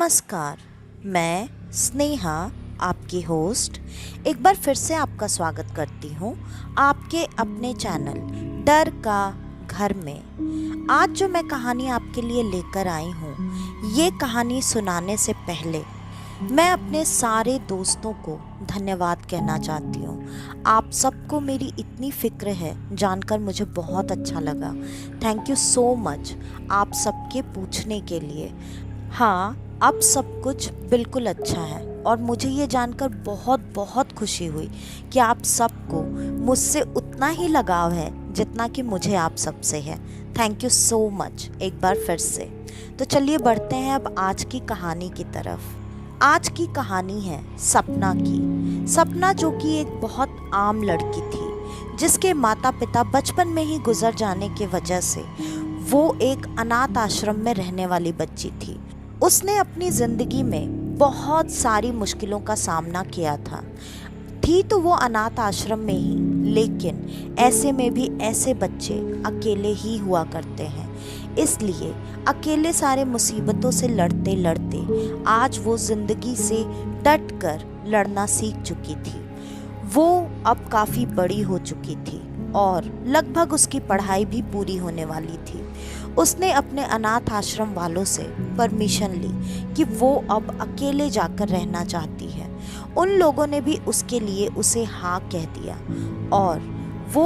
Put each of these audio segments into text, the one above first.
नमस्कार, मैं स्नेहा आपकी होस्ट एक बार फिर से आपका स्वागत करती हूँ आपके अपने चैनल डर का घर में। आज जो मैं कहानी आपके लिए लेकर आई हूँ, ये कहानी सुनाने से पहले मैं अपने सारे दोस्तों को धन्यवाद कहना चाहती हूँ। आप सबको मेरी इतनी फ़िक्र है जानकर मुझे बहुत अच्छा लगा। थैंक यू सो मच आप सबके पूछने के लिए। हाँ, अब सब कुछ बिल्कुल अच्छा है और मुझे ये जानकर बहुत बहुत खुशी हुई कि आप सबको मुझसे उतना ही लगाव है जितना कि मुझे आप सबसे है। थैंक यू सो मच एक बार फिर से। तो चलिए बढ़ते हैं अब आज की कहानी की तरफ। आज की कहानी है सपना की। सपना जो कि एक बहुत आम लड़की थी, जिसके माता पिता बचपन में ही गुजर जाने की वजह से वो एक अनाथ आश्रम में रहने वाली बच्ची थी। उसने अपनी ज़िंदगी में बहुत सारी मुश्किलों का सामना किया था। थी तो वो अनाथ आश्रम में ही, लेकिन ऐसे में भी ऐसे बच्चे अकेले ही हुआ करते हैं। इसलिए अकेले सारे मुसीबतों से लड़ते लड़ते आज वो ज़िंदगी से डट कर लड़ना सीख चुकी थी। वो अब काफ़ी बड़ी हो चुकी थी और लगभग उसकी पढ़ाई भी पूरी होने वाली थी। उसने अपने अनाथ आश्रम वालों से परमिशन ली कि वो अब अकेले जाकर रहना चाहती है। उन लोगों ने भी उसके लिए उसे हाँ कह दिया और वो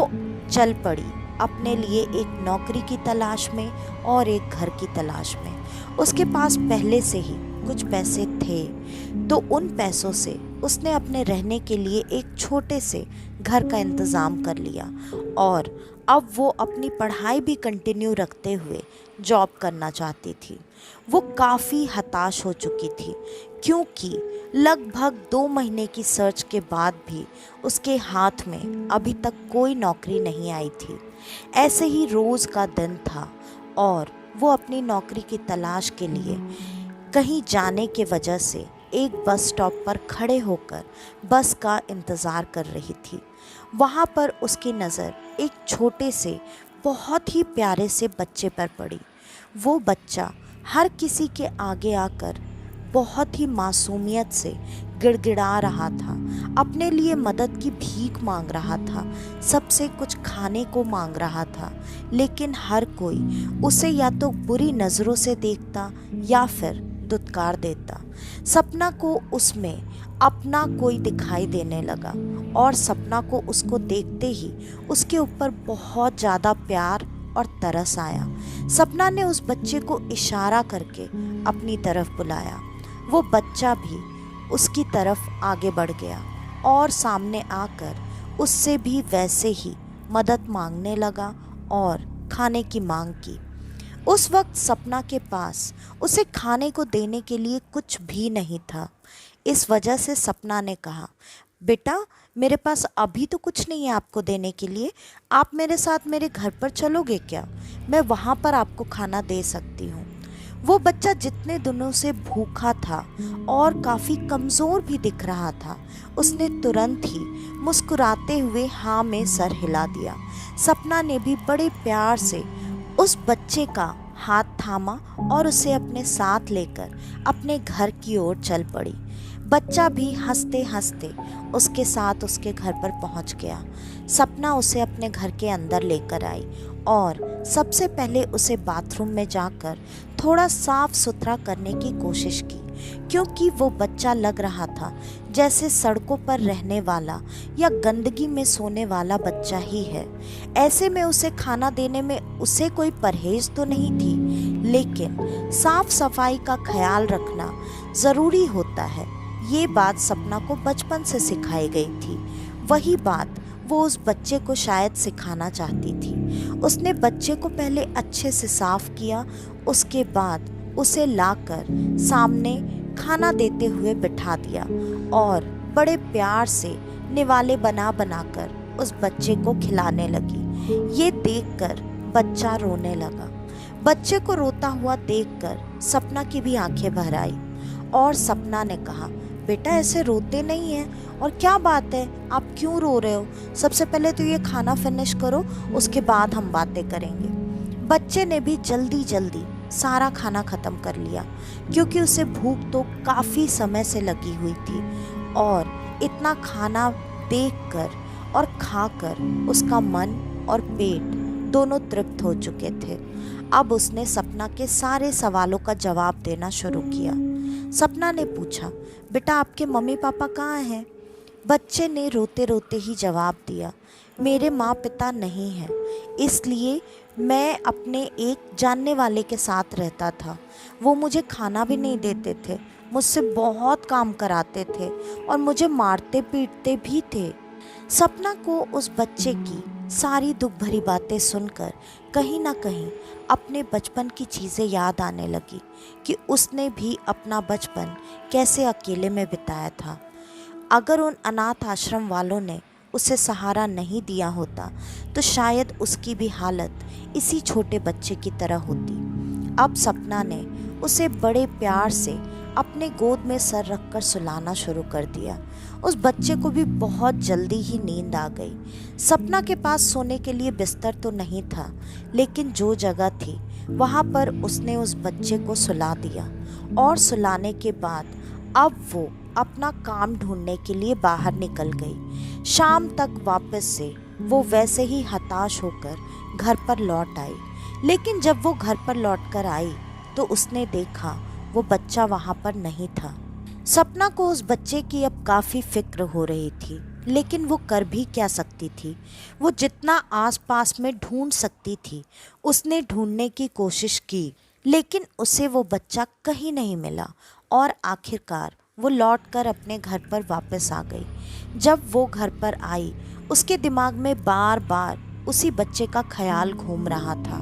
चल पड़ी अपने लिए एक नौकरी की तलाश में और एक घर की तलाश में। उसके पास पहले से ही कुछ पैसे थे, तो उन पैसों से उसने अपने रहने के लिए एक छोटे से घर का इंतज़ाम कर लिया और अब वो अपनी पढ़ाई भी कंटिन्यू रखते हुए जॉब करना चाहती थी। वो काफ़ी हताश हो चुकी थी क्योंकि लगभग 2 महीने की सर्च के बाद भी उसके हाथ में अभी तक कोई नौकरी नहीं आई थी। ऐसे ही रोज़ का दिन था और वो अपनी नौकरी की तलाश के लिए कहीं जाने के वजह से एक बस स्टॉप पर खड़े होकर बस का इंतज़ार कर रही थी। वहाँ पर उसकी नज़र एक छोटे से बहुत ही प्यारे से बच्चे पर पड़ी। वो बच्चा हर किसी के आगे आकर बहुत ही मासूमियत से गिड़गिड़ा रहा था, अपने लिए मदद की भीख मांग रहा था, सबसे कुछ खाने को मांग रहा था, लेकिन हर कोई उसे या तो बुरी नज़रों से देखता या फिर दुत्कार देता। सपना को उसमें अपना कोई दिखाई देने लगा और सपना को उसको देखते ही उसके ऊपर बहुत ज़्यादा प्यार और तरस आया। सपना ने उस बच्चे को इशारा करके अपनी तरफ बुलाया। वो बच्चा भी उसकी तरफ आगे बढ़ गया और सामने आकर उससे भी वैसे ही मदद मांगने लगा और खाने की मांग की। उस वक्त सपना के पास उसे खाने को देने के लिए कुछ भी नहीं था। इस वजह से सपना ने कहा, बेटा मेरे पास अभी तो कुछ नहीं है आपको देने के लिए, आप मेरे साथ मेरे घर पर चलोगे क्या? मैं वहाँ पर आपको खाना दे सकती हूँ। वो बच्चा जितने दिनों से भूखा था और काफ़ी कमज़ोर भी दिख रहा था, उसने तुरंत ही मुस्कुराते हुए हाँ में सर हिला दिया। सपना ने भी बड़े प्यार से उस बच्चे का हाथ थामा और उसे अपने साथ लेकर अपने घर की ओर चल पड़ी। बच्चा भी हंसते हंसते उसके साथ उसके घर पर पहुंच गया। सपना उसे अपने घर के अंदर लेकर आई और सबसे पहले उसे बाथरूम में जाकर थोड़ा साफ सुथरा करने की कोशिश की, क्योंकि वो बच्चा लग रहा था जैसे सड़कों पर रहने वाला या गंदगी में सोने वाला बच्चा ही है। ऐसे में उसे खाना देने में उसे कोई परहेज तो नहीं थी, लेकिन साफ सफाई का ख्याल रखना ज़रूरी होता है। ये बात सपना को बचपन से सिखाई गई थी। वही बात वो उस बच्चे को शायद सिखाना चाहती थी। उसने बच्चे को पहले अच्छे से साफ किया, उसके बाद उसे लाकर सामने खाना देते हुए बिठा दिया और बड़े प्यार से निवाले बना बनाकर उस बच्चे को खिलाने लगी। ये देखकर बच्चा रोने लगा। बच्चे को रोता हुआ देखकर सपना की भी आंखें भर आई और सपना ने कहा, बेटा ऐसे रोते नहीं हैं, और क्या बात है, आप क्यों रो रहे हो? सबसे पहले तो ये खाना फिनिश करो, उसके बाद हम बातें करेंगे। बच्चे ने भी जल्दी जल्दी सारा खाना ख़त्म कर लिया, क्योंकि उसे भूख तो काफ़ी समय से लगी हुई थी और इतना खाना देखकर और खाकर उसका मन और पेट दोनों तृप्त हो चुके थे। अब उसने सपना के सारे सवालों का जवाब देना शुरू किया। सपना ने पूछा, बेटा आपके मम्मी पापा कहाँ हैं? बच्चे ने रोते रोते ही जवाब दिया, मेरे माँ पिता नहीं हैं, इसलिए मैं अपने एक जानने वाले के साथ रहता था। वो मुझे खाना भी नहीं देते थे, मुझसे बहुत काम कराते थे और मुझे मारते पीटते भी थे। सपना को उस बच्चे की सारी दुख भरी बातें सुनकर कहीं ना कहीं अपने बचपन की चीज़ें याद आने लगी कि उसने भी अपना बचपन कैसे अकेले में बिताया था। अगर उन अनाथ आश्रम वालों ने उसे सहारा नहीं दिया होता तो शायद उसकी भी हालत इसी छोटे बच्चे की तरह होती। अब सपना ने उसे बड़े प्यार से अपने गोद में सर रखकर सुलाना शुरू कर दिया। उस बच्चे को भी बहुत जल्दी ही नींद आ गई। सपना के पास सोने के लिए बिस्तर तो नहीं था, लेकिन जो जगह थी वहाँ पर उसने उस बच्चे को सुला दिया और सुलाने के बाद अब वो अपना काम ढूंढने के लिए बाहर निकल गई। शाम तक वापस से वो वैसे ही हताश होकर घर पर लौट आई, लेकिन जब वो घर पर लौटकर आई तो उसने देखा वो बच्चा वहाँ पर नहीं था। सपना को उस बच्चे की अब काफ़ी फिक्र हो रही थी, लेकिन वो कर भी क्या सकती थी। वो जितना आसपास में ढूंढ सकती थी उसने ढूंढने की कोशिश की, लेकिन उसे वो बच्चा कहीं नहीं मिला और आखिरकार वो लौटकर अपने घर पर वापस आ गई। जब वो घर पर आई उसके दिमाग में बार बार उसी बच्चे का ख्याल घूम रहा था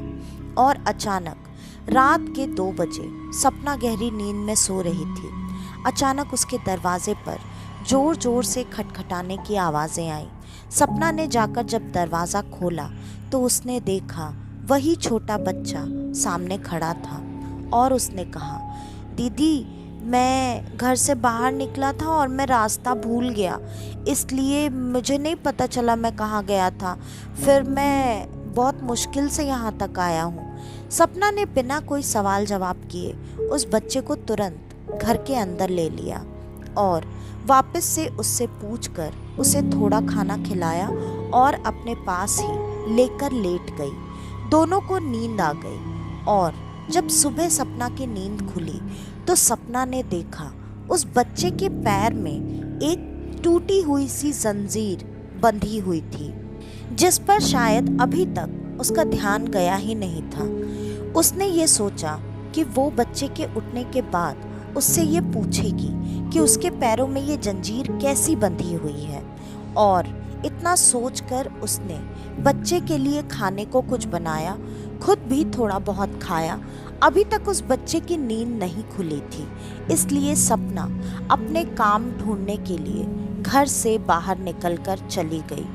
और अचानक रात के 2 बजे सपना गहरी नींद में सो रही थी। अचानक उसके दरवाजे पर जोर जोर से खटखटाने की आवाज़ें आईं। सपना ने जाकर जब दरवाज़ा खोला तो उसने देखा वही छोटा बच्चा सामने खड़ा था और उसने कहा, दीदी मैं घर से बाहर निकला था और मैं रास्ता भूल गया, इसलिए मुझे नहीं पता चला मैं कहाँ गया था, फिर मैं बहुत मुश्किल से यहाँ तक आया हूँ। सपना ने बिना कोई सवाल जवाब किए उस बच्चे को तुरंत घर के अंदर ले लिया और वापस से उससे पूछकर उसे थोड़ा खाना खिलाया और अपने पास ही लेकर लेट गई। दोनों को नींद आ गई और जब सुबह सपना की नींद खुली तो सपना ने देखा उस बच्चे के पैर में एक टूटी हुई सी जंजीर बंधी हुई थी, जिस पर शायद अभी तक उसका ध्यान गया ही नहीं था। उसने ये सोचा कि वो बच्चे के उठने के बाद उससे ये पूछेगी कि उसके पैरों में ये जंजीर कैसी बंधी हुई है, और इतना सोचकर उसने बच्चे के लिए खाने को कुछ बनाया, खुद भी थोड़ा बहुत खाया। अभी तक उस बच्चे की नींद नहीं खुली थी, इसलिए सपना अपने काम ढूंढने के लिए घर से बाहर निकलकर चली गई।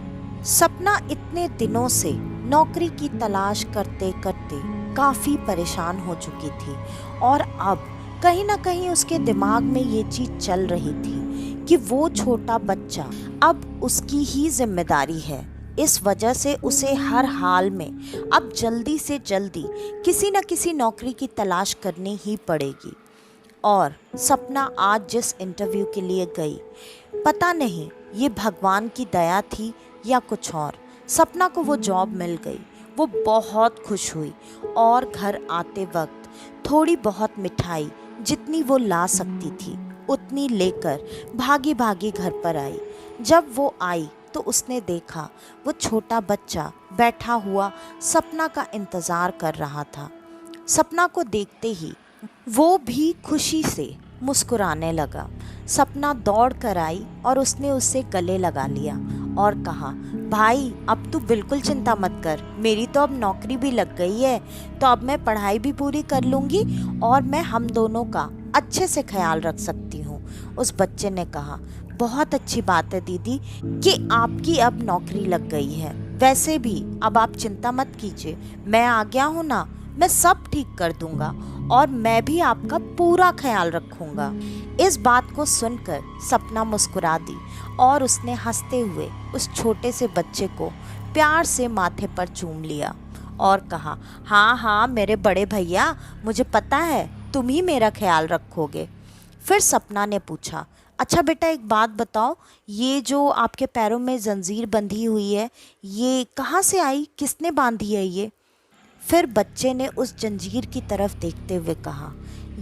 सपना इतने दिनों से नौकरी की तलाश करते करते काफ़ी परेशान हो चुकी थी और अब कहीं ना कहीं उसके दिमाग में ये चीज़ चल रही थी कि वो छोटा बच्चा अब उसकी ही जिम्मेदारी है। इस वजह से उसे हर हाल में अब जल्दी से जल्दी किसी न किसी नौकरी की तलाश करनी ही पड़ेगी। और सपना आज जिस इंटरव्यू के लिए गई, पता नहीं ये भगवान की दया थी या कुछ और, सपना को वो जॉब मिल गई। वो बहुत खुश हुई और घर आते वक्त थोड़ी बहुत मिठाई जितनी वो ला सकती थी उतनी लेकर भागी भागी घर पर आई। जब वो आई तो उसने देखा वो छोटा बच्चा बैठा हुआ सपना का इंतज़ार कर रहा था। सपना को देखते ही वो भी खुशी से मुस्कुराने लगा। सपना दौड़ कर आई और उसने उससे गले लगा लिया और कहा, भाई अब तू बिल्कुल चिंता मत कर, मेरी तो अब नौकरी भी लग गई है, तो अब मैं पढ़ाई भी पूरी कर लूँगी और मैं हम दोनों का अच्छे से ख्याल रख सकती हूँ। उस बच्चे ने कहा, बहुत अच्छी बात है दीदी कि आपकी अब नौकरी लग गई है, वैसे भी अब आप चिंता मत कीजिए, मैं आ गया हूँ ना, मैं सब ठीक कर दूंगा और मैं भी आपका पूरा ख्याल रखूंगा। इस बात को सुनकर सपना मुस्कुरा दी और उसने हंसते हुए उस छोटे से बच्चे को प्यार से माथे पर चूम लिया और कहा, हाँ हाँ मेरे बड़े भैया, मुझे पता है तुम ही मेरा ख्याल रखोगे। फिर सपना ने पूछा, अच्छा बेटा एक बात बताओ, ये जो आपके पैरों में जंजीर बंधी हुई है, ये कहाँ से आई, किसने बांधी है ये? फिर बच्चे ने उस जंजीर की तरफ देखते हुए कहा,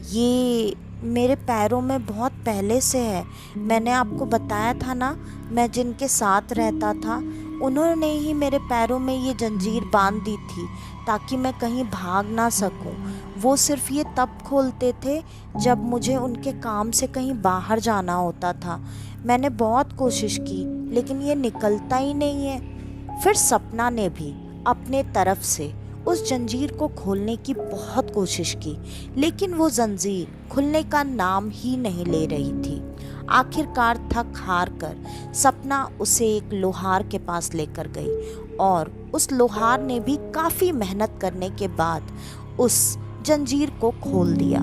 ये मेरे पैरों में बहुत पहले से है। मैंने आपको बताया था ना, मैं जिनके साथ रहता था उन्होंने ही मेरे पैरों में ये जंजीर बांध दी थी ताकि मैं कहीं भाग ना सकूं। वो सिर्फ ये तब खोलते थे जब मुझे उनके काम से कहीं बाहर जाना होता था। मैंने बहुत कोशिश की लेकिन ये निकलता ही नहीं है। फिर सपना ने भी अपने तरफ से उस जंजीर को खोलने की बहुत कोशिश की, लेकिन वो जंजीर खुलने का नाम ही नहीं ले रही थी। आखिरकार थक हार कर सपना उसे एक लोहार के पास लेकर गई और उस लोहार ने भी काफ़ी मेहनत करने के बाद उस जंजीर को खोल दिया।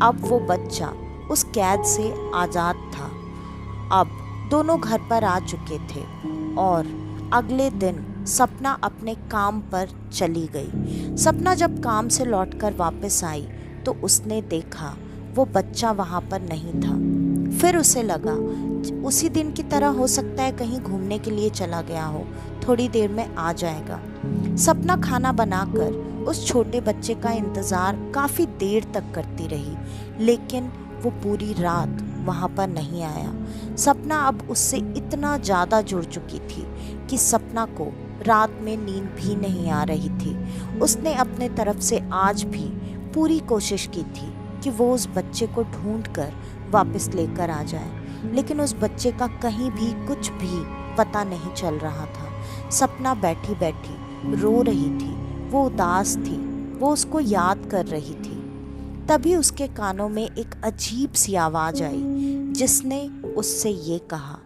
अब वो बच्चा उस कैद से आज़ाद था। अब दोनों घर पर आ चुके थे और अगले दिन सपना अपने काम पर चली गई। सपना जब काम से लौटकर वापस आई तो उसने देखा वो बच्चा वहाँ पर नहीं था। फिर उसे लगा उसी दिन की तरह हो सकता है कहीं घूमने के लिए चला गया हो, थोड़ी देर में आ जाएगा। सपना खाना बनाकर उस छोटे बच्चे का इंतज़ार काफ़ी देर तक करती रही, लेकिन वो पूरी रात वहाँ पर नहीं आया। सपना अब उससे इतना ज़्यादा जुड़ चुकी थी कि सपना को रात में नींद भी नहीं आ रही थी। उसने अपने तरफ से आज भी पूरी कोशिश की थी कि वो उस बच्चे को ढूंढ कर वापस लेकर आ जाए, लेकिन उस बच्चे का कहीं भी कुछ भी पता नहीं चल रहा था। सपना बैठी बैठी रो रही थी, वो उदास थी, वो उसको याद कर रही थी। तभी उसके कानों में एक अजीब सी आवाज़ आई जिसने उससे ये कहा,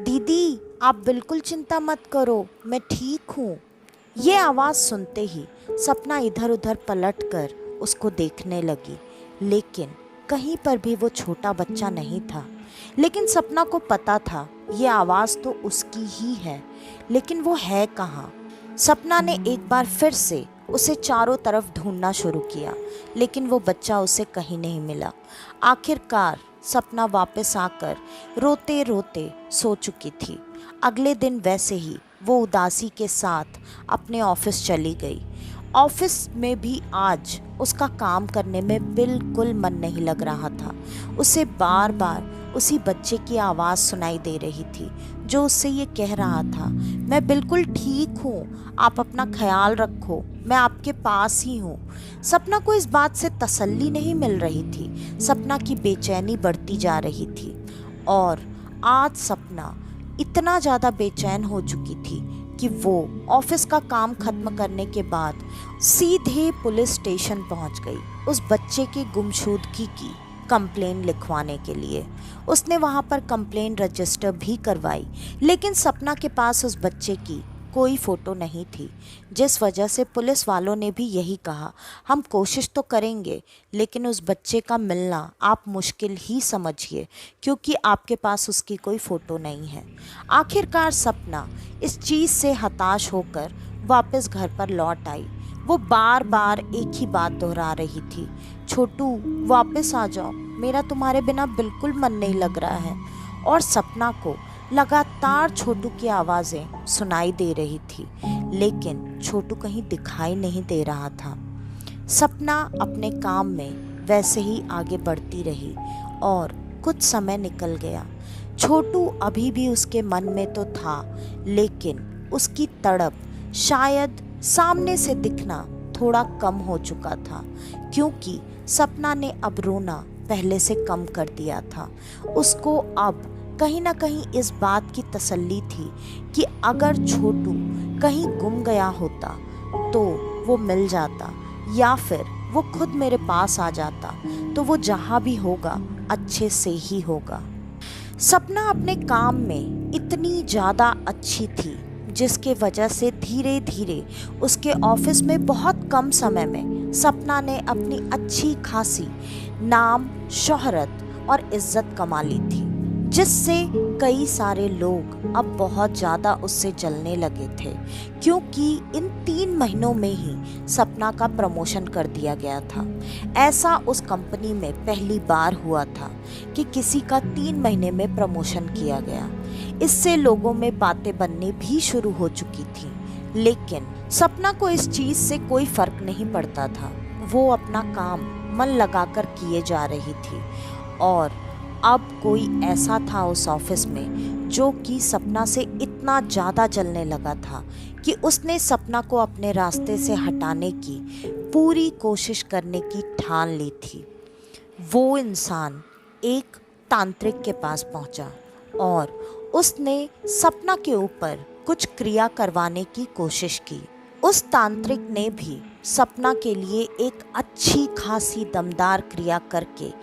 दीदी आप बिल्कुल चिंता मत करो, मैं ठीक हूँ। ये आवाज़ सुनते ही सपना इधर उधर पलटकर उसको देखने लगी, लेकिन कहीं पर भी वो छोटा बच्चा नहीं था। लेकिन सपना को पता था ये आवाज़ तो उसकी ही है, लेकिन वो है कहाँ? सपना ने एक बार फिर से उसे चारों तरफ ढूंढना शुरू किया, लेकिन वो बच्चा उसे कहीं नहीं मिला। आखिरकार सपना वापस आकर रोते रोते सो चुकी थी। अगले दिन वैसे ही वो उदासी के साथ अपने ऑफिस चली गई। ऑफिस में भी आज उसका काम करने में बिल्कुल मन नहीं लग रहा था। उसे बार बार उसी बच्चे की आवाज़ सुनाई दे रही थी जो उससे ये कह रहा था, मैं बिल्कुल ठीक हूँ, आप अपना ख्याल रखो, मैं आपके पास ही हूँ। सपना को इस बात से तसल्ली नहीं मिल रही थी। सपना की बेचैनी बढ़ती जा रही थी और आज सपना इतना ज़्यादा बेचैन हो चुकी थी कि वो ऑफिस का काम खत्म करने के बाद सीधे पुलिस स्टेशन पहुंच गई उस बच्चे की गुमशुदगी की कंप्लेन लिखवाने के लिए। उसने वहां पर कंप्लेन रजिस्टर भी करवाई, लेकिन सपना के पास उस बच्चे की कोई फ़ोटो नहीं थी, जिस वजह से पुलिस वालों ने भी यही कहा, हम कोशिश तो करेंगे लेकिन उस बच्चे का मिलना आप मुश्किल ही समझिए क्योंकि आपके पास उसकी कोई फ़ोटो नहीं है। आखिरकार सपना इस चीज़ से हताश होकर वापस घर पर लौट आई। वो बार बार एक ही बात दोहरा रही थी, छोटू वापस आ जाओ, मेरा तुम्हारे बिना बिल्कुल मन नहीं लग रहा है। और सपना को लगातार छोटू की आवाज़ें सुनाई दे रही थी, लेकिन छोटू कहीं दिखाई नहीं दे रहा था। सपना अपने काम में वैसे ही आगे बढ़ती रही और कुछ समय निकल गया। छोटू अभी भी उसके मन में तो था, लेकिन उसकी तड़प शायद सामने से दिखना थोड़ा कम हो चुका था, क्योंकि सपना ने अब रोना पहले से कम कर दिया था। उसको अब कहीं ना कहीं इस बात की तसल्ली थी कि अगर छोटू कहीं गुम गया होता तो वो मिल जाता, या फिर वो खुद मेरे पास आ जाता, तो वो जहाँ भी होगा अच्छे से ही होगा। सपना अपने काम में इतनी ज़्यादा अच्छी थी जिसके वजह से धीरे धीरे उसके ऑफिस में बहुत कम समय में सपना ने अपनी अच्छी खासी नाम, शोहरत और इज्जत कमा ली थी। जिससे कई सारे लोग अब बहुत ज़्यादा उससे जलने लगे थे, क्योंकि इन 3 महीनों में ही सपना का प्रमोशन कर दिया गया था। ऐसा उस कंपनी में पहली बार हुआ था कि किसी का 3 महीने में प्रमोशन किया गया। इससे लोगों में बातें बननी भी शुरू हो चुकी थी, लेकिन सपना को इस चीज़ से कोई फर्क नहीं पड़ता था। वो अपना काम मन लगाकर किए जा रही थी और अब कोई ऐसा था उस ऑफिस में जो कि सपना से इतना ज़्यादा जलने लगा था कि उसने सपना को अपने रास्ते से हटाने की पूरी कोशिश करने की ठान ली थी। वो इंसान एक तांत्रिक के पास पहुंचा और उसने सपना के ऊपर कुछ क्रिया करवाने की कोशिश की। उस तांत्रिक ने भी सपना के लिए एक अच्छी खासी दमदार क्रिया करके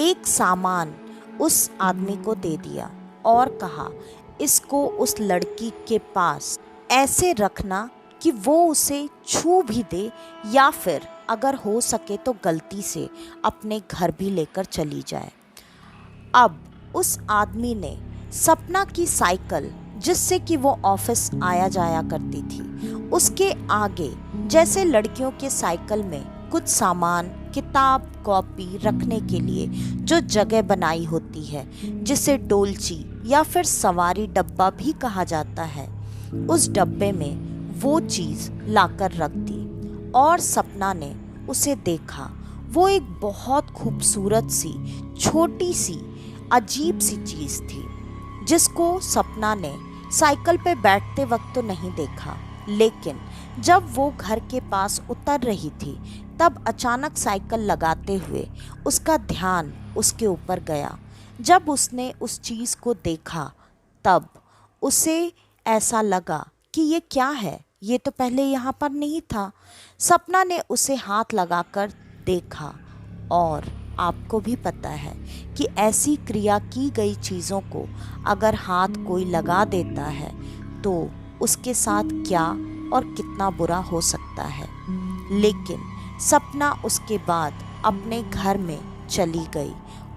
एक सामान उस आदमी को दे दिया और कहा, इसको उस लड़की के पास ऐसे रखना कि वो उसे छू भी दे या फिर अगर हो सके तो गलती से अपने घर भी लेकर चली जाए। अब उस आदमी ने सपना की साइकिल, जिससे कि वो ऑफिस आया जाया करती थी, उसके आगे जैसे लड़कियों के साइकिल में कुछ सामान, किताब, कॉपी रखने के लिए जो जगह बनाई होती है, जिसे डोलची या फिर सवारी डब्बा भी कहा जाता है, उस डब्बे में वो चीज़ लाकर रख दी और सपना ने उसे देखा। वो एक बहुत खूबसूरत सी, छोटी सी, अजीब सी चीज़ थी जिसको सपना ने साइकिल पे बैठते वक्त तो नहीं देखा, लेकिन जब वो घर के पास उतर रही थी तब अचानक साइकिल लगाते हुए उसका ध्यान उसके ऊपर गया। जब उसने उस चीज़ को देखा तब उसे ऐसा लगा कि ये क्या है, ये तो पहले यहाँ पर नहीं था। सपना ने उसे हाथ लगाकर देखा और आपको भी पता है कि ऐसी क्रिया की गई चीज़ों को अगर हाथ कोई लगा देता है तो उसके साथ क्या और कितना बुरा हो सकता है। लेकिन सपना उसके बाद अपने घर में चली गई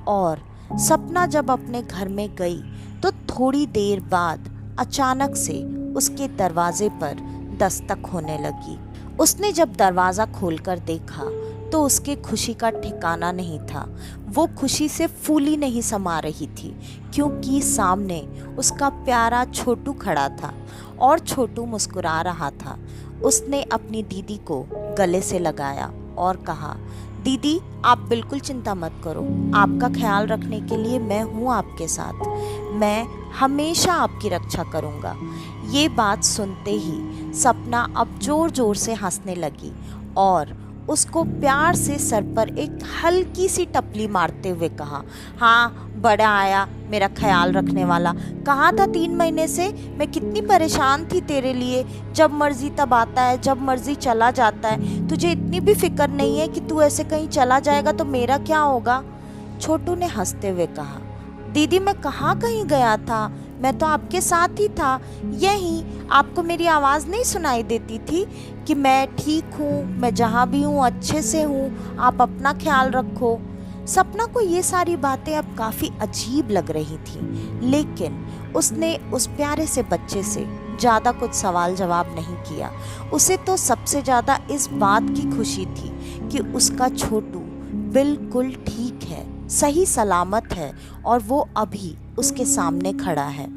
और सपना जब अपने घर में गई तो थोड़ी देर बाद अचानक से उसके दरवाजे पर दस्तक होने लगी। उसने जब दरवाज़ा खोलकर देखा तो उसके खुशी का ठिकाना नहीं था। वो खुशी से फूली नहीं समा रही थी, क्योंकि सामने उसका प्यारा छोटू खड़ा था और छोटू मुस्कुरा रहा था। उसने अपनी दीदी को गले से लगाया और कहा, दीदी आप बिल्कुल चिंता मत करो, आपका ख्याल रखने के लिए मैं हूँ आपके साथ, मैं हमेशा आपकी रक्षा करूँगा। ये बात सुनते ही सपना अब ज़ोर ज़ोर से हंसने लगी और उसको प्यार से सर पर एक हल्की सी टपली मारते हुए कहा, हाँ बड़ा आया मेरा ख्याल रखने वाला। कहाँ था 3 महीने से? मैं कितनी परेशान थी तेरे लिए। जब मर्जी तब आता है, जब मर्जी चला जाता है। तुझे इतनी भी फिक्र नहीं है कि तू ऐसे कहीं चला जाएगा तो मेरा क्या होगा? छोटू ने हंसते हुए कहा, दीदी मैं कहाँ कहीं गया था, मैं तो आपके साथ ही था। यही आपको मेरी आवाज़ नहीं सुनाई देती थी कि मैं ठीक हूँ, मैं जहाँ भी हूँ अच्छे से हूँ, आप अपना ख्याल रखो। सपना को ये सारी बातें अब काफ़ी अजीब लग रही थी, लेकिन उसने उस प्यारे से बच्चे से ज़्यादा कुछ सवाल जवाब नहीं किया। उसे तो सबसे ज़्यादा इस बात की खुशी थी कि उसका छोटू बिल्कुल ठीक है, सही सलामत है और वो अभी उसके सामने खड़ा है।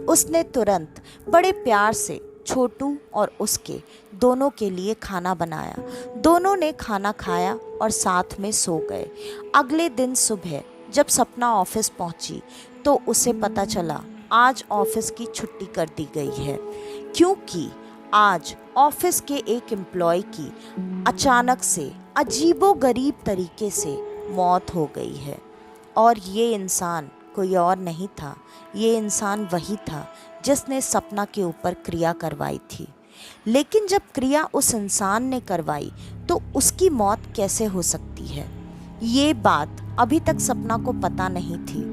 उसने तुरंत बड़े प्यार से छोटू और उसके दोनों के लिए खाना बनाया। दोनों ने खाना खाया और साथ में सो गए। अगले दिन सुबह जब सपना ऑफिस पहुंची तो उसे पता चला आज ऑफिस की छुट्टी कर दी गई है, क्योंकि आज ऑफिस के एक एम्प्लॉय की अचानक से अजीबोगरीब तरीके से मौत हो गई है। और ये इंसान कोई और नहीं था, ये इंसान वही था जिसने सपना के ऊपर क्रिया करवाई थी। लेकिन जब क्रिया उस इंसान ने करवाई तो उसकी मौत कैसे हो सकती है, ये बात अभी तक सपना को पता नहीं थी।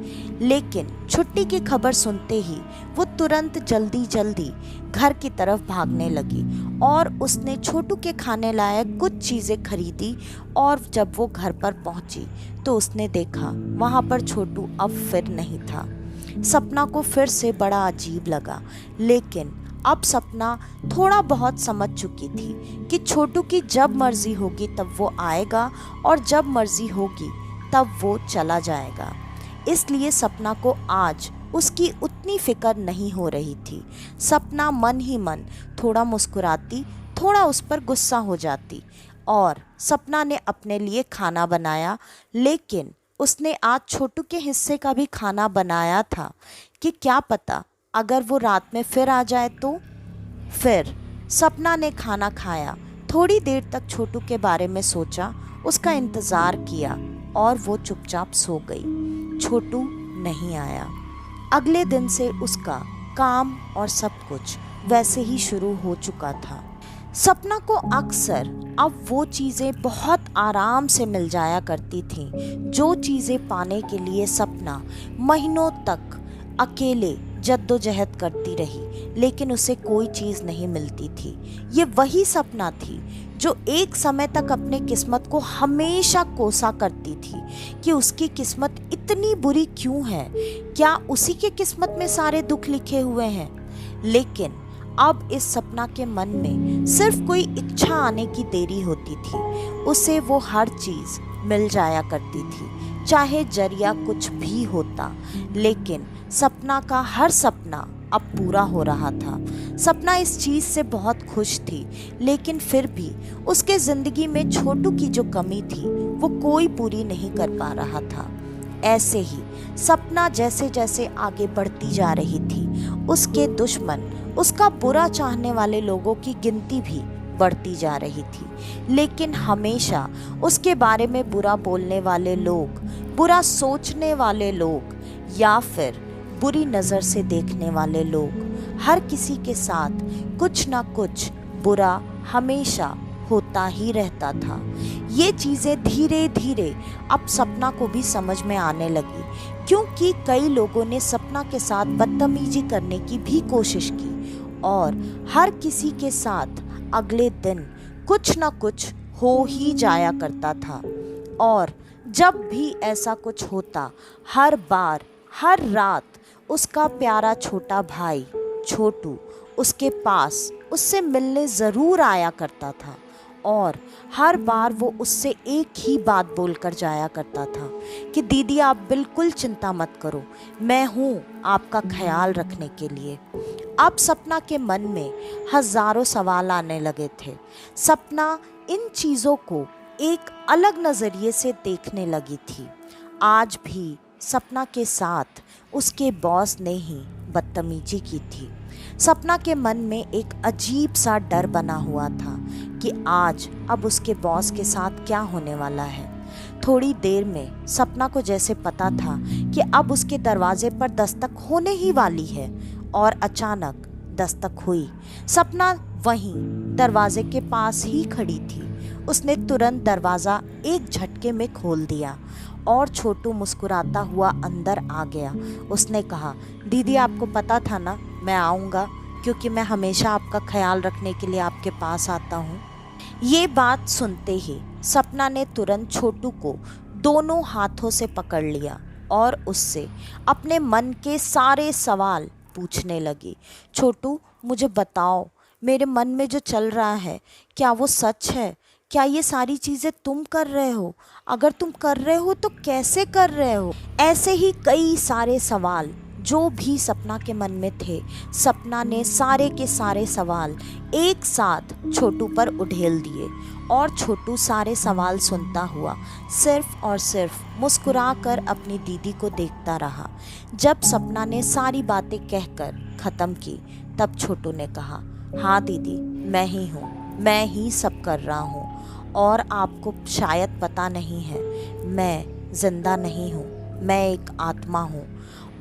लेकिन छुट्टी की खबर सुनते ही वो तुरंत जल्दी जल्दी घर की तरफ भागने लगी और उसने छोटू के खाने लायक कुछ चीज़ें खरीदी। और जब वो घर पर पहुंची तो उसने देखा वहाँ पर छोटू अब फिर नहीं था। सपना को फिर से बड़ा अजीब लगा, लेकिन अब सपना थोड़ा बहुत समझ चुकी थी कि छोटू की जब मर्जी होगी तब वो आएगा और जब मर्जी होगी तब वो चला जाएगा। इसलिए सपना को आज उसकी उतनी फिक्र नहीं हो रही थी। सपना मन ही मन थोड़ा मुस्कुराती, थोड़ा उस पर गुस्सा हो जाती। और सपना ने अपने लिए खाना बनाया, लेकिन उसने आज छोटू के हिस्से का भी खाना बनाया था कि क्या पता अगर वो रात में फिर आ जाए तो। फिर सपना ने खाना खाया, थोड़ी देर तक छोटू के बारे में सोचा, उसका इंतज़ार किया और वो चुपचाप सो गई। छोटू नहीं आया। अगले दिन से उसका काम और सब कुछ वैसे ही शुरू हो चुका था। सपना को अक्सर अब वो चीज़ें बहुत आराम से मिल जाया करती थीं, जो चीज़ें पाने के लिए सपना महीनों तक अकेले जद्दोजहद करती रही, लेकिन उसे कोई चीज़ नहीं मिलती थी। ये वही सपना थी जो एक समय तक अपने किस्मत को हमेशा कोसा करती थी कि उसकी किस्मत इतनी बुरी क्यों है, क्या उसी के किस्मत में सारे दुख लिखे हुए हैं। लेकिन अब इस सपना के मन में सिर्फ कोई इच्छा आने की देरी होती थी, उसे वो हर चीज़ मिल जाया करती थी, चाहे जरिया कुछ भी होता। लेकिन सपना का हर सपना अब पूरा हो रहा था। सपना इस चीज़ से बहुत खुश थी, लेकिन फिर भी उसके ज़िंदगी में छोटू की जो कमी थी वो कोई पूरी नहीं कर पा रहा था। ऐसे ही सपना जैसे जैसे आगे बढ़ती जा रही थी, उसके दुश्मन, उसका बुरा चाहने वाले लोगों की गिनती भी बढ़ती जा रही थी। लेकिन हमेशा उसके बारे में बुरा बोलने वाले लोग, बुरा सोचने वाले लोग या फिर बुरी नज़र से देखने वाले लोग, हर किसी के साथ कुछ ना कुछ बुरा हमेशा होता ही रहता था। ये चीज़ें धीरे धीरे अब सपना को भी समझ में आने लगी, क्योंकि कई लोगों ने सपना के साथ बदतमीजी करने की भी कोशिश की और हर किसी के साथ अगले दिन कुछ ना कुछ हो ही जाया करता था। और जब भी ऐसा कुछ होता, हर बार हर रात उसका प्यारा छोटा भाई छोटू उसके पास उससे मिलने ज़रूर आया करता था और हर बार वो उससे एक ही बात बोलकर जाया करता था कि दीदी आप बिल्कुल चिंता मत करो, मैं हूँ आपका ख्याल रखने के लिए। अब सपना के मन में हज़ारों सवाल आने लगे थे। सपना इन चीज़ों को एक अलग नज़रिए से देखने लगी थी। आज भी सपना के साथ उसके बॉस ने ही बदतमीजी की थी। सपना के मन में एक अजीब सा डर बना हुआ था कि आज अब उसके बॉस के साथ क्या होने वाला है। थोड़ी देर में सपना को जैसे पता था कि अब उसके दरवाजे पर दस्तक होने ही वाली है, और अचानक दस्तक हुई। सपना वहीं दरवाजे के पास ही खड़ी थी। उसने तुरंत दरवाज़ा एक झटके में खोल दिया और छोटू मुस्कुराता हुआ अंदर आ गया। उसने कहा, दीदी आपको पता था ना मैं आऊँगा, क्योंकि मैं हमेशा आपका ख्याल रखने के लिए आपके पास आता हूँ। ये बात सुनते ही सपना ने तुरंत छोटू को दोनों हाथों से पकड़ लिया और उससे अपने मन के सारे सवाल पूछने लगी। छोटू मुझे बताओ, मेरे मन में जो चल रहा है क्या वो सच है? क्या ये सारी चीज़ें तुम कर रहे हो? अगर तुम कर रहे हो तो कैसे कर रहे हो? ऐसे ही कई सारे सवाल जो भी सपना के मन में थे, सपना ने सारे के सारे सवाल एक साथ छोटू पर उड़ेल दिए और छोटू सारे सवाल सुनता हुआ सिर्फ और सिर्फ मुस्कुरा कर अपनी दीदी को देखता रहा। जब सपना ने सारी बातें कहकर ख़त्म की, तब छोटू ने कहा, हाँ दीदी मैं ही हूँ, मैं ही सब कर रहा हूँ और आपको शायद पता नहीं है, मैं जिंदा नहीं हूँ, मैं एक आत्मा हूँ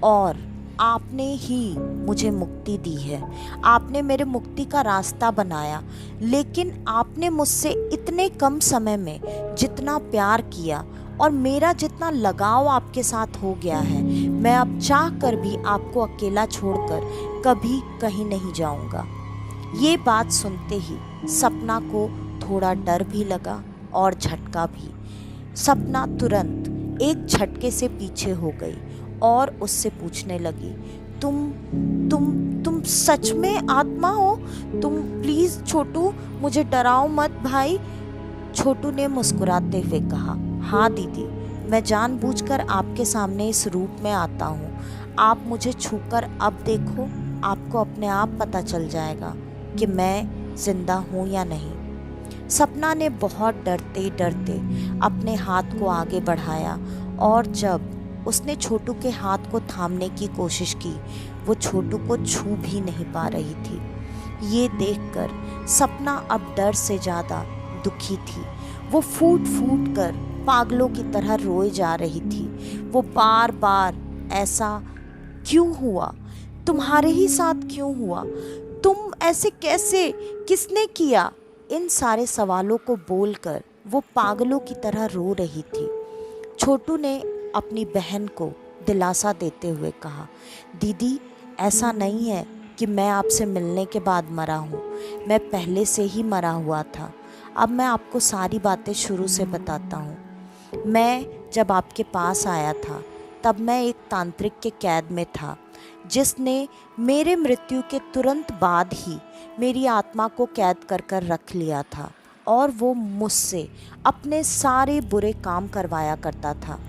और आपने ही मुझे मुक्ति दी है। आपने मेरे मुक्ति का रास्ता बनाया, लेकिन आपने मुझसे इतने कम समय में जितना प्यार किया और मेरा जितना लगाव आपके साथ हो गया है, मैं अब चाह कर भी आपको अकेला छोड़कर कभी कहीं नहीं जाऊंगा। ये बात सुनते ही सपना को थोड़ा डर भी लगा और झटका भी। सपना तुरंत एक झटके से पीछे हो गई और उससे पूछने लगी, तुम तुम सच में आत्मा हो? तुम प्लीज छोटू, मुझे डराओ मत भाई। छोटू ने मुस्कुराते हुए कहा, हाँ दीदी, मैं जानबूझकर आपके सामने इस रूप में आता हूँ। आप मुझे छूकर अब देखो, आपको अपने आप पता चल जाएगा कि मैं जिंदा हूँ या नहीं। सपना ने बहुत डरते डरते अपने हाथ को आगे बढ़ाया और जब उसने छोटू के हाथ को थामने की कोशिश की, वो छोटू को छू भी नहीं पा रही थी। ये देखकर सपना अब डर से ज़्यादा दुखी थी। वो फूट फूट कर पागलों की तरह रोए जा रही थी। वो बार बार, ऐसा क्यों हुआ? तुम्हारे ही साथ क्यों हुआ? तुम ऐसे कैसे? किसने किया? इन सारे सवालों को बोलकर वो पागलों की तरह रो रही थी। छोटू ने अपनी बहन को दिलासा देते हुए कहा, दीदी, ऐसा नहीं है कि मैं आपसे मिलने के बाद मरा हूँ। मैं पहले से ही मरा हुआ था। अब मैं आपको सारी बातें शुरू से बताता हूँ। मैं जब आपके पास आया था तब मैं एक तांत्रिक के कैद में था, जिसने मेरे मृत्यु के तुरंत बाद ही मेरी आत्मा को कैद कर कर रख लिया था और वो मुझसे अपने सारे बुरे काम करवाया करता था।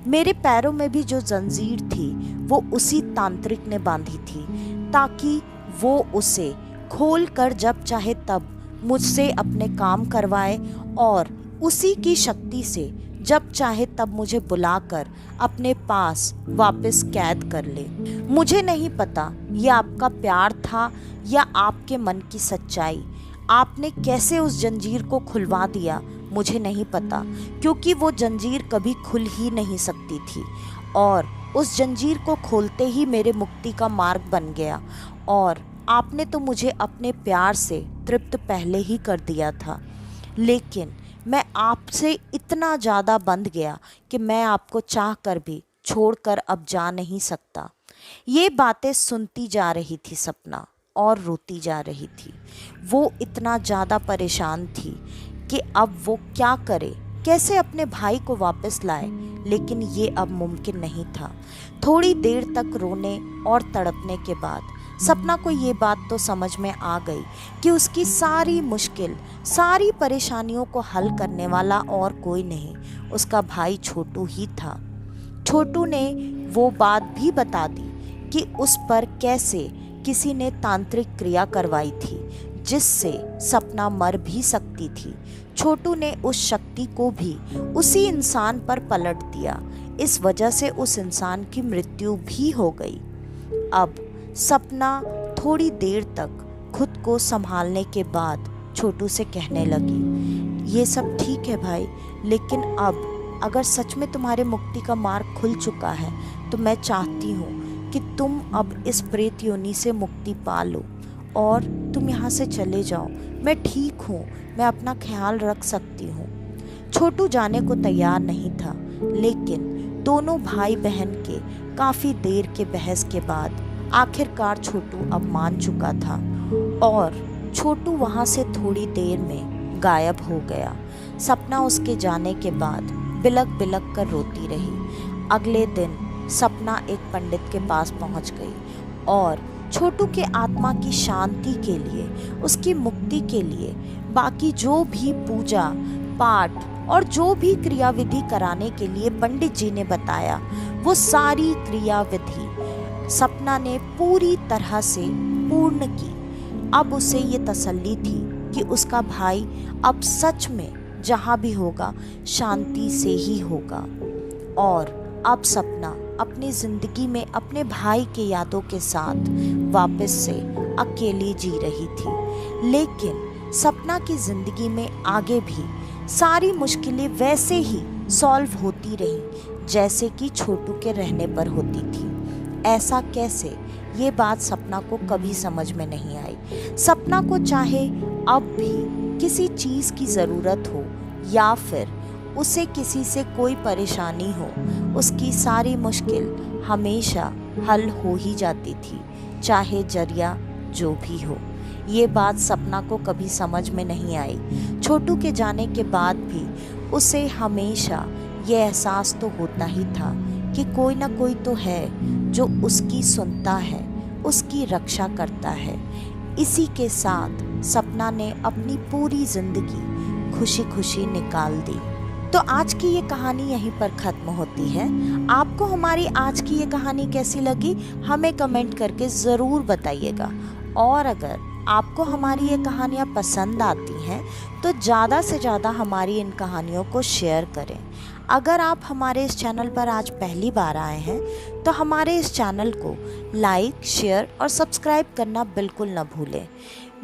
मेरे पैरों में भी जो जंजीर थी वो उसी तांत्रिक ने बांधी थी, ताकि वो उसे खोल कर जब चाहे तब मुझसे अपने काम करवाए और उसी की शक्ति से जब चाहे तब मुझे बुलाकर अपने पास वापस कैद कर ले। मुझे नहीं पता ये आपका प्यार था या आपके मन की सच्चाई। आपने कैसे उस जंजीर को खुलवा दिया मुझे नहीं पता, क्योंकि वो जंजीर कभी खुल ही नहीं सकती थी और उस जंजीर को खोलते ही मेरे मुक्ति का मार्ग बन गया। और आपने तो मुझे अपने प्यार से तृप्त पहले ही कर दिया था, लेकिन मैं आपसे इतना ज़्यादा बंध गया कि मैं आपको चाह कर भी छोड़कर अब जा नहीं सकता। ये बातें सुनती जा रही थी सपना और रोती जा रही थी। वो इतना ज़्यादा परेशान थी कि अब वो क्या करे, कैसे अपने भाई को वापस लाए, लेकिन ये अब मुमकिन नहीं था। थोड़ी देर तक रोने और तड़पने के बाद सपना को ये बात तो समझ में आ गई कि उसकी सारी मुश्किल, सारी परेशानियों को हल करने वाला और कोई नहीं, उसका भाई छोटू ही था। छोटू ने वो बात भी बता दी कि उस पर कैसे किसी ने तांत्रिक क्रिया करवाई थी, जिससे सपना मर भी सकती थी। छोटू ने उस शक्ति को भी उसी इंसान पर पलट दिया। इस वजह से उस इंसान की मृत्यु भी हो गई। अब सपना थोड़ी देर तक खुद को संभालने के बाद छोटू से कहने लगी, ये सब ठीक है भाई, लेकिन अब अगर सच में तुम्हारे मुक्ति का मार्ग खुल चुका है तो मैं चाहती हूँ कि तुम अब इस प्रेत योनि से मुक्ति पा लो और तुम यहाँ से चले जाओ। मैं ठीक हूँ, मैं अपना ख्याल रख सकती हूँ। छोटू जाने को तैयार नहीं था, लेकिन दोनों भाई बहन के काफ़ी देर के बहस के बाद आखिरकार छोटू अब मान चुका था और छोटू वहाँ से थोड़ी देर में गायब हो गया। सपना उसके जाने के बाद बिलक बिलक कर रोती रही। अगले दिन सपना एक पंडित के पास पहुँच गई और छोटू के आत्मा की शांति के लिए, उसकी मुक्ति के लिए बाकी जो भी पूजा पाठ और जो भी क्रिया विधि कराने के लिए पंडित जी ने बताया, वो सारी क्रिया विधि सपना ने पूरी तरह से पूर्ण की। अब उसे ये तसल्ली थी कि उसका भाई अब सच में जहाँ भी होगा शांति से ही होगा। और अब सपना अपनी ज़िंदगी में अपने भाई के यादों के साथ वापस से अकेली जी रही थी। लेकिन सपना की ज़िंदगी में आगे भी सारी मुश्किलें वैसे ही सॉल्व होती रहीं जैसे कि छोटू के रहने पर होती थी। ऐसा कैसे, ये बात सपना को कभी समझ में नहीं आई। सपना को चाहे अब भी किसी चीज़ की ज़रूरत हो या फिर उसे किसी से कोई परेशानी हो, उसकी सारी मुश्किल हमेशा हल हो ही जाती थी, चाहे जरिया जो भी हो। ये बात सपना को कभी समझ में नहीं आई। छोटू के जाने के बाद भी उसे हमेशा ये एहसास तो होता ही था कि कि कोई ना कोई तो है जो उसकी सुनता है, उसकी रक्षा करता है। इसी के साथ सपना ने अपनी पूरी जिंदगी खुशी खुशी निकाल दी। तो आज की ये कहानी यहीं पर ख़त्म होती है। आपको हमारी आज की ये कहानी कैसी लगी हमें कमेंट करके ज़रूर बताइएगा। और अगर आपको हमारी ये कहानियाँ पसंद आती हैं तो ज़्यादा से ज़्यादा हमारी इन कहानियों को शेयर करें। अगर आप हमारे इस चैनल पर आज पहली बार आए हैं तो हमारे इस चैनल को लाइक, शेयर और सब्सक्राइब करना बिल्कुल न भूलें।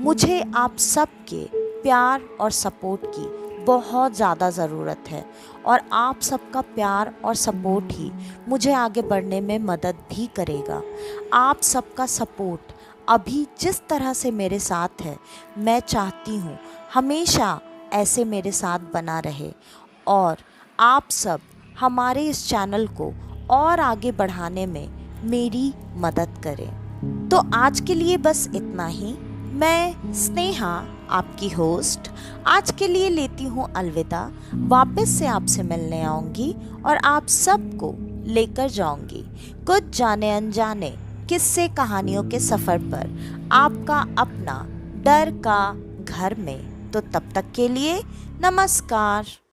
मुझे आप सबके प्यार और सपोर्ट की बहुत ज़्यादा ज़रूरत है और आप सबका प्यार और सपोर्ट ही मुझे आगे बढ़ने में मदद भी करेगा। आप सबका सपोर्ट अभी जिस तरह से मेरे साथ है, मैं चाहती हूँ हमेशा ऐसे मेरे साथ बना रहे और आप सब हमारे इस चैनल को और आगे बढ़ाने में मेरी मदद करें। तो आज के लिए बस इतना ही। मैं स्नेहा, आपकी होस्ट, आज के लिए लेती हूँ अलविदा। वापस से आपसे मिलने आऊँगी और आप सबको लेकर जाऊँगी कुछ जाने अनजाने किस्से कहानियों के सफ़र पर, आपका अपना डर का घर में। तो तब तक के लिए नमस्कार।